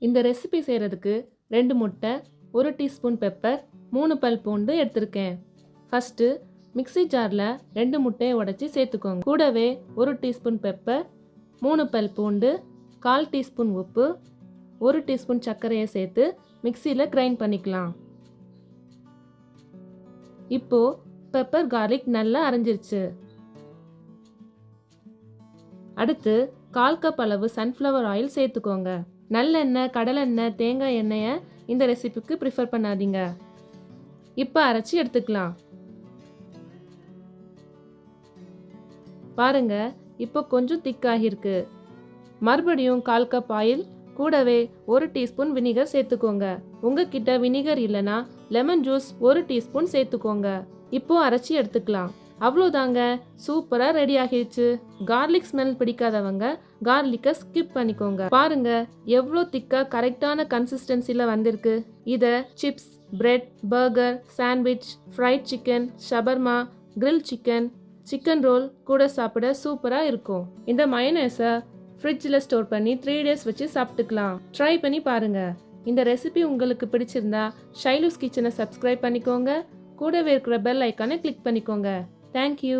இந்த ரெசிபி செய்கிறதுக்கு 2 முட்டை, 1 டீஸ்பூன் பெப்பர், 3 பல் பூண்டு எடுத்திருக்கேன். ஃபஸ்ட்டு மிக்ஸி ஜாரில் 2 முட்டையை உடைச்சி சேர்த்துக்கோங்க. கூடவே 1 டீஸ்பூன் பெப்பர், 3 பல் பூண்டு, 1/4 டீஸ்பூன் உப்பு, 1 டீஸ்பூன் சர்க்கரையை சேர்த்து மிக்சியில் கிரைண்ட் பண்ணிக்கலாம். இப்போ பெப்பர் கார்லிக் நல்லா அரைஞ்சிருச்சு. அடுத்து 1/4 கப் அளவு சன்ஃப்ளவர் ஆயில் சேர்த்துக்கோங்க. நல்லெண்ணெய், கடலெண்ணெய், தேங்காய் எண்ணெயை இந்த ரெசிபிக்கு ப்ரிஃபர் பண்ணாதீங்க. இப்போ அரைச்சி எடுத்துக்கலாம். பாருங்க, இப்போ கொஞ்சம் திக்காகிருக்கு. மறுபடியும் 1/4 கப் ஆயில், கூடவே 1 டீஸ்பூன் வினிகர் சேர்த்துக்கோங்க. உங்ககிட்ட வினிகர் இல்லைனா லெமன் ஜூஸ் 1 டீஸ்பூன் சேர்த்துக்கோங்க. இப்போ அரைச்சி எடுத்துக்கலாம். அவ்வளோதாங்க, சூப்பராக ரெடி ஆகிடுச்சு. கார்லிக் ஸ்மெல் பிடிக்காதவங்க கார்லிக்கை ஸ்கிப் பண்ணிக்கோங்க. பாருங்க எவ்வளோ திக்கா கரெக்டான கன்சிஸ்டன்சியில் வந்திருக்கு. இதை chips, bread, burger, sandwich, fried chicken, shawarma, grill chicken, chicken roll கூட சாப்பிட சூப்பராக இருக்கும். இந்த மயோனைஸை ஃப்ரிட்ஜில் ஸ்டோர் பண்ணி 3 days வச்சு சாப்பிட்டுக்கலாம். ட்ரை பண்ணி பாருங்க. இந்த ரெசிபி உங்களுக்கு பிடிச்சிருந்தா ஷைலூஸ் கிச்சனை சப்ஸ்கிரைப் பண்ணிக்கோங்க. கூடவே இருக்கிற பெல் ஐக்கானை கிளிக் பண்ணிக்கோங்க. தேங்க்யூ.